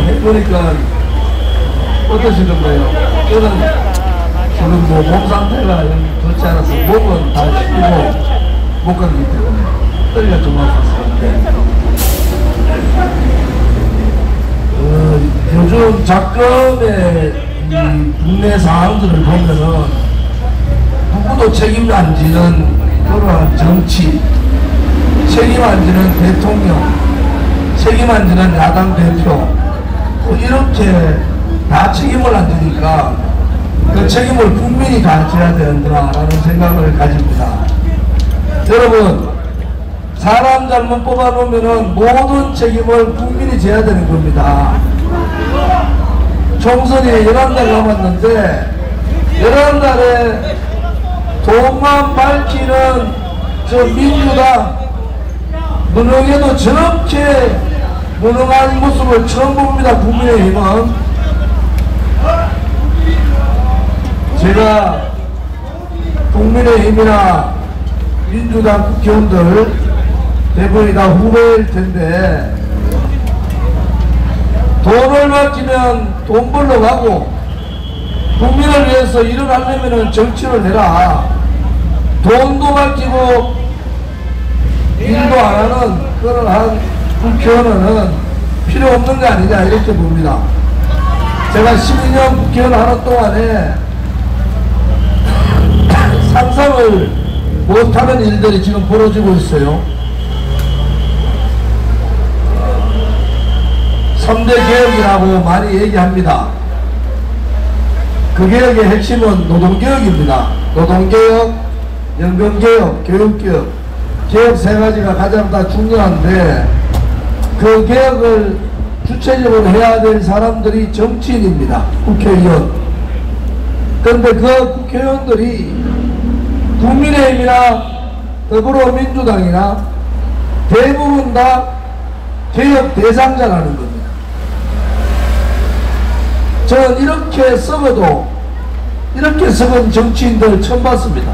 해보니까 어떠시던가요? 저는 뭐 몸 상태가 좋지 않아서 목은 다 쉬고 못 가기 때문에 떨려 좀 아팠었는데 요즘 작금의 이 국내 상황들을 보면은 누구도 책임 안 지는 그러한 정치, 책임 안 지는 대통령, 책임 안 지는 야당 대표, 이렇게 다 책임을 안 지니까 그 책임을 국민이 다 져야 된다라는 생각을 가집니다. 여러분, 사람 잘못 뽑아놓으면 모든 책임을 국민이 져야 되는 겁니다. 총선이 11달 남았는데 11달에 돈만 밝히는 저 민주당 무능에도 저렇게 무능한 모습을 처음 봅니다. 국민의힘은. 제가 국민의힘이나 민주당 국회의원들 대부분이 다 후배일 텐데 돈을 맡기면 돈 벌러 가고 국민을 위해서 일을 하려면 정치를 해라. 돈도 맡기고 일도 안 하는 그러한 국회의원은 필요 없는 거 아니냐 이렇게 봅니다. 제가 12년 국회의원 하는 동안에 상상을 못하는 일들이 지금 벌어지고 있어요. 3대 개혁이라고 많이 얘기합니다. 그 개혁의 핵심은 노동개혁입니다. 노동개혁, 연금개혁, 교육개혁, 개혁 세 가지가 가장 다 중요한데 그 개혁을 주체적으로 해야 될 사람들이 정치인입니다. 국회의원. 그런데 그 국회의원들이 국민의힘이나 더불어민주당이나 대부분 다 개혁 대상자라는 겁니다. 저는 이렇게 썩어도 이렇게 썩은 정치인들 처음 봤습니다.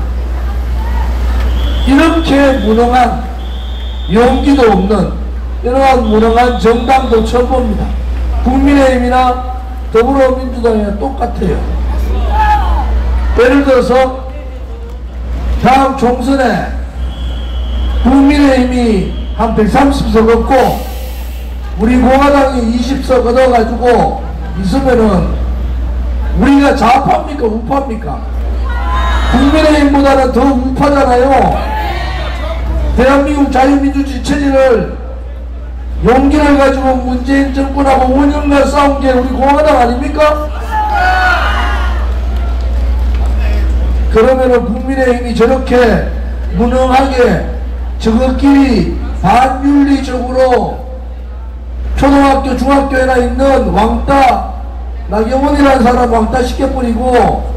이렇게 무능한 용기도 없는 이러한 무능한 정당도 처음 봅니다. 국민의힘이나 더불어민주당이나 똑같아요. 예를 들어서 다음 총선에 국민의힘이 한 130석 얻고 우리 공화당이 20석 얻어가지고 있으면은 우리가 좌파입니까 우파입니까? 국민의힘보다는 더 우파잖아요. 대한민국 자유민주주의 체제를 용기를 가지고 문재인 정권하고 5년간 싸운 게 우리 공화당 아닙니까? 그러면은 국민의힘이 저렇게 무능하게 저것끼리 반윤리적으로 초등학교 중학교에나 있는 왕따 나경원이라는 사람 왕따 시켜버리고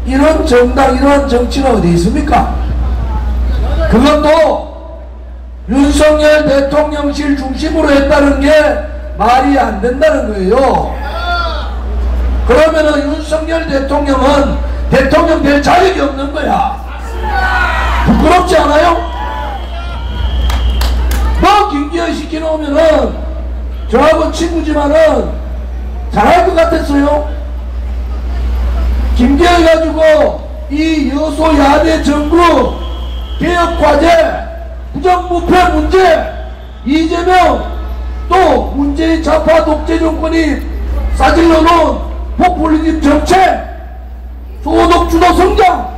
이런 정당 이런 정치가 어디 있습니까? 그것도 윤석열 대통령실 중심으로 했다는 게 말이 안 된다는 거예요. 그러면은 윤석열 대통령은 대통령 될 자격이 없는 거야. 부끄럽지 않아요? 뭐 김기현 시켜놓으면은 저하고 친구지만은 잘할 것 같았어요. 김기현 가지고 이 여소야대 정부 개혁과제 부정부패 문제 이재명 또 문재인 좌파 독재 정권이 싸질러 놓은 포퓰리즘 정책 소득주도 성장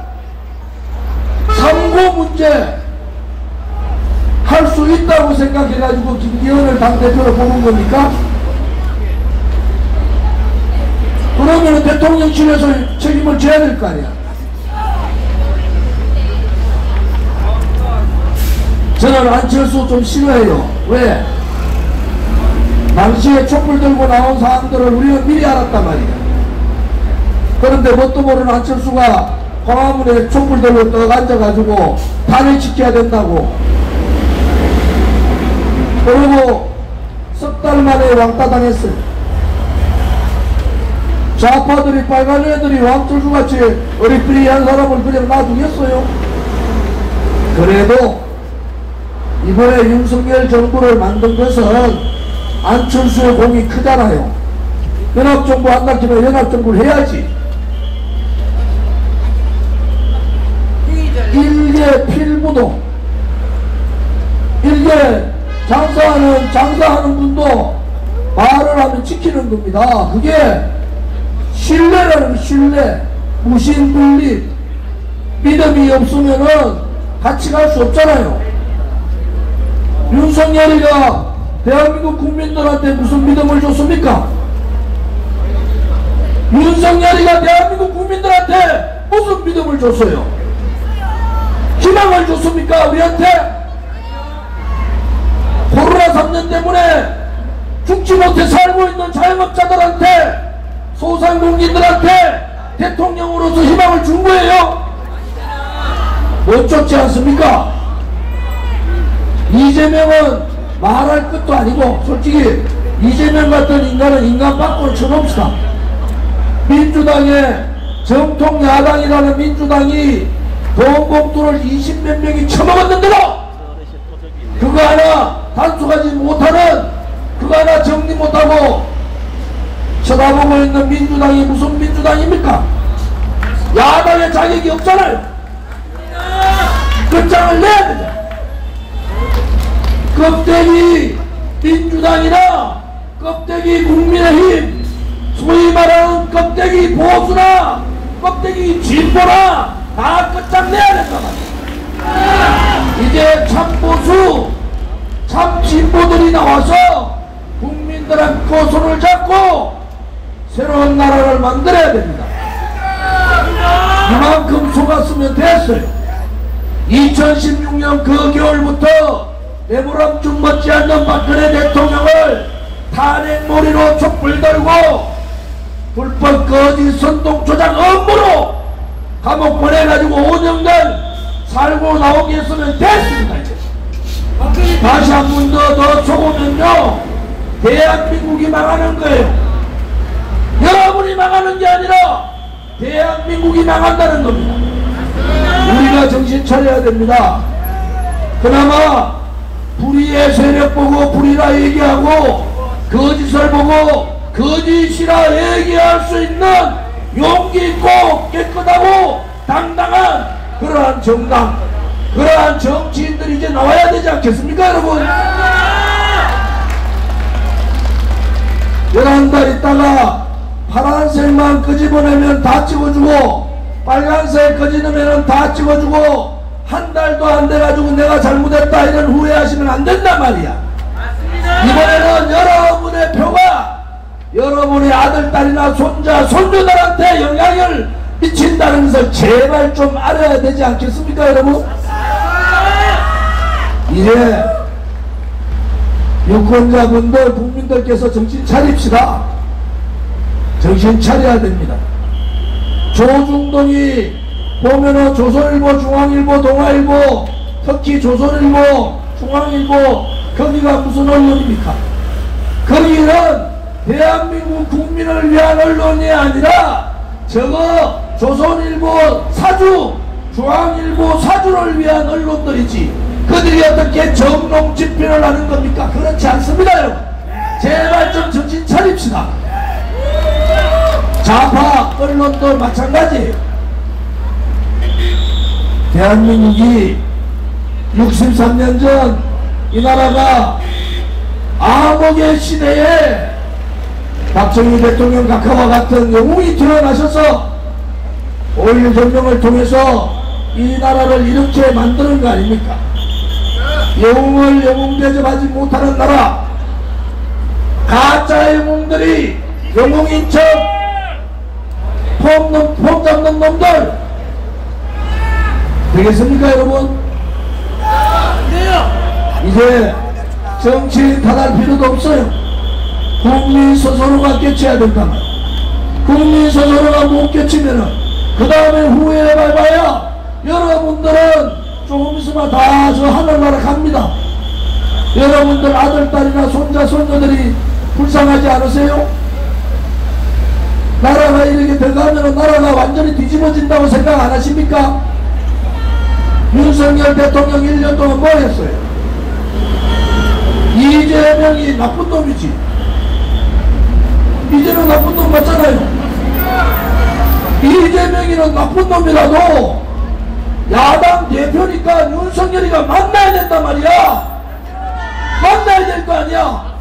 삼고 문제 할 수 있다고 생각해가지고 김기현을 당대표로 뽑은 겁니까? 그러면 대통령실에서 책임을 져야 될 거 아니야. 저는 안철수 좀 싫어해요. 왜? 당시에 촛불 들고 나온 사람들을 우리는 미리 알았단 말이야. 그런데 뭣도 모르는 안철수가 광화문에 촛불 들고 떡 앉아가지고 단을 지켜야 된다고. 그리고 석 달 만에 왕따 당했어요. 좌파들이 빨간 애들이 왕철수같이 어리삐리한 사람을 그냥 놔두겠어요? 그래도 이번에 윤석열 정부를 만든 것은 안철수의 공이 크잖아요. 연합정부 한다 치면 연합정부를 해야지. 일개 필부도, 일개 장사하는 분도 말을 하면 지키는 겁니다. 그게 신뢰라는 신뢰, 무신분립, 믿음이 없으면은 같이 갈 수 없잖아요. 윤석열이가 대한민국 국민들한테 무슨 믿음을 줬습니까? 윤석열이가 대한민국 국민들한테 무슨 믿음을 줬어요? 희망을 줬습니까? 우리한테? 코로나 3년 때문에 죽지 못해 살고 있는 자영업자들한테, 소상공인들한테 대통령으로서 희망을 준 거예요? 못 줬지 않습니까? 이재명은 말할 것도 아니고, 솔직히 이재명 같은 인간은 인간 밖으로 쳐놓읍시다. 민주당의 정통 야당이라는 민주당이 돈 봉투를 20몇 명이 처먹었는데도 그거 하나 단속하지 못하는, 그거 하나 정리 못하고 쳐다보고 있는 민주당이 무슨 민주당입니까? 야당의 자격이 없잖아요. 끝장을 내야 되잖아. 껍데기 민주당이나 껍데기 국민의힘, 소위 말하는 껍데기 보수나 껍데기 진보나 다 끝장내야 된다 말이야. 이제 참 보수, 참 진보들이 나와서 국민들하고 손을 잡고 새로운 나라를 만들어야 됩니다. 이만큼 속았으면 됐어요. 2016년 그 겨울부터 내부람쭉 멋지 않는 박근혜 대통령을 탄핵몰이로 촛불 들고 불법 거짓 선동 조작 업무로 감옥 보내가지고 5년간 살고 나오게 했으면 됐습니다. 이제 다시 한 번 더 속으면요 대한민국이 망하는 거예요. 여러분이 망하는 게 아니라 대한민국이 망한다는 겁니다. 우리가 정신 차려야 됩니다. 그나마 불의의 세력 보고 불의라 얘기하고 거짓을 보고 거짓이라 얘기할 수 있는 용기 있고 깨끗하고 당당한 그러한 정당, 그러한 정치인들이 이제 나와야 되지 않겠습니까 여러분? 11달 있다가 파란색만 끄집어내면 다 찍어주고 빨간색 끄집어내면 다 찍어주고 한 달도 안 돼가지고 내가 잘못했다 이런 후회하시면 안 된단 말이야. 이번에는 여러분의 표가 여러분의 아들, 딸이나 손자, 손주들한테 영향을 미친다는 것을 제발 좀 알아야 되지 않겠습니까 여러분? 이제 유권자분들, 국민들께서 정신 차립시다. 정신 차려야 됩니다. 조중동이 보면은 조선일보, 중앙일보, 동아일보, 특히 조선일보, 중앙일보, 거기가 무슨 언론입니까? 거기는 대한민국 국민을 위한 언론이 아니라 저거 조선일보 사주, 중앙일보 사주를 위한 언론들이지 그들이 어떻게 정롱 집필을 하는 겁니까? 그렇지 않습니다 여러분. 제발 좀 정신 차립시다. 좌파 언론도 마찬가지예요. 대한민국이 63년 전 이 나라가 암흑의 시대에 박정희 대통령 각하와 같은 영웅이 태어나셔서 5.16 전쟁을 통해서 이 나라를 이렇게 만드는 거 아닙니까? 영웅을 영웅 대접하지 못하는 나라, 가짜 영웅들이 영웅인 척 폼 잡는 놈들 되겠습니까 여러분? 이제 정치인 탓할 필요도 없어요. 국민 스스로가 깨쳐야 된다 말이야. 국민 스스로가 못 깨치면은 그 다음에 후회해봐야 여러분들은 조금 있으면 다 저 하늘나라 갑니다. 여러분들 아들, 딸이나 손자, 손녀들이 불쌍하지 않으세요? 나라가 이렇게 돼가면 나라가 완전히 뒤집어진다고 생각 안 하십니까? 윤석열 대통령 1년 동안 뭐 했어요? 이재명이 나쁜 놈이지. 이재명 나쁜 놈 맞잖아요. 이재명이는 나쁜 놈이라도 야당 대표니까 윤석열이가 만나야 된단 말이야. 만나야 될 거 아니야.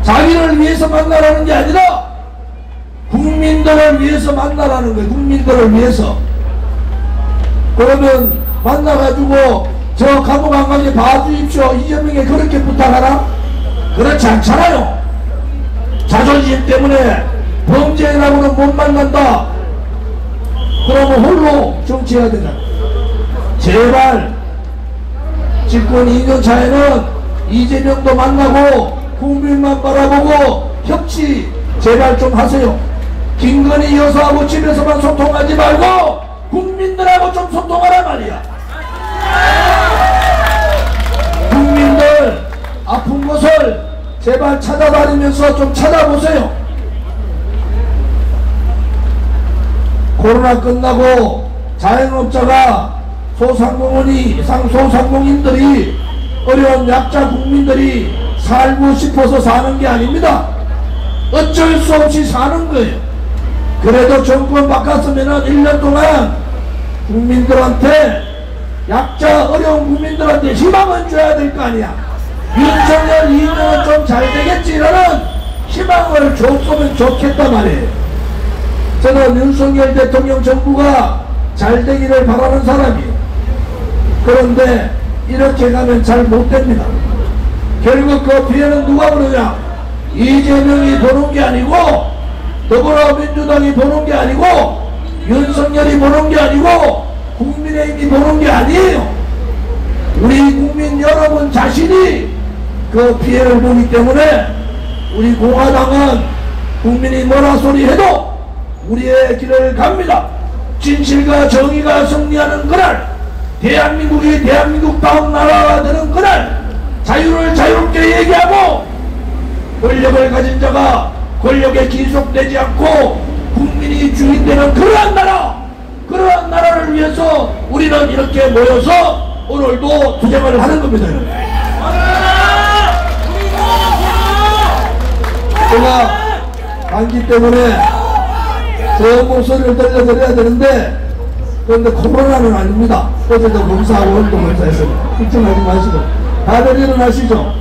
자기를 위해서 만나라는 게 아니라 국민들을 위해서 만나라는 거예요. 국민들을 위해서. 그러면 만나가지고 저 감옥 안 가게 봐주십시오. 이재명이 그렇게 부탁하나? 그렇지 않잖아요. 자존심 때문에 범죄라고는 못 만난다. 그러면 홀로 정치해야 된다. 제발 집권 2년 차에는 이재명도 만나고 국민만 바라보고 협치 제발 좀 하세요. 김건희 여사하고 집에서만 소통하지 말고 국민들하고 좀 소통하란 말이야. 국민들 아픈 것을 제발 찾아다니면서 좀 찾아보세요. 코로나 끝나고 자영업자가 소상공인들이 어려운 약자 국민들이 살고 싶어서 사는 게 아닙니다. 어쩔 수 없이 사는 거예요. 그래도 정권 바꿨으면 1년 동안 국민들한테 약자 어려운 국민들한테 희망을 줘야 될 거 아니야. 윤석열 2년은 좀 잘 되겠지라는 희망을 줬으면 좋겠단 말이에요. 저는 윤석열 대통령 정부가 잘 되기를 바라는 사람이에요. 그런데 이렇게 가면 잘 못됩니다. 결국 그 피해는 누가 보느냐? 이재명이 보는 게 아니고 더불어민주당이 보는 게 아니고 윤석열이 보는 게 아니고 국민의힘이 보는 게 아니에요. 우리 국민 여러분 자신이 그 피해를 보기 때문에 우리 공화당은 국민이 뭐라 소리해도 우리의 길을 갑니다. 진실과 정의가 승리하는 그날, 대한민국이 대한민국다운 나라가 되는 그날, 자유를 자유롭게 얘기하고 권력을 가진 자가 권력에 기속되지 않고 국민이 주인되는 그러한 나라, 그러한 나라를 위해서 우리는 이렇게 모여서 오늘도 투쟁을 하는 겁니다. 제가 감기 때문에 제 목소리를 들려드려야 되는데 그런데 코로나는 아닙니다. 어제도 검사하고 오늘도 검사했습니다. 걱정하지 마시고 다들 일어나시죠.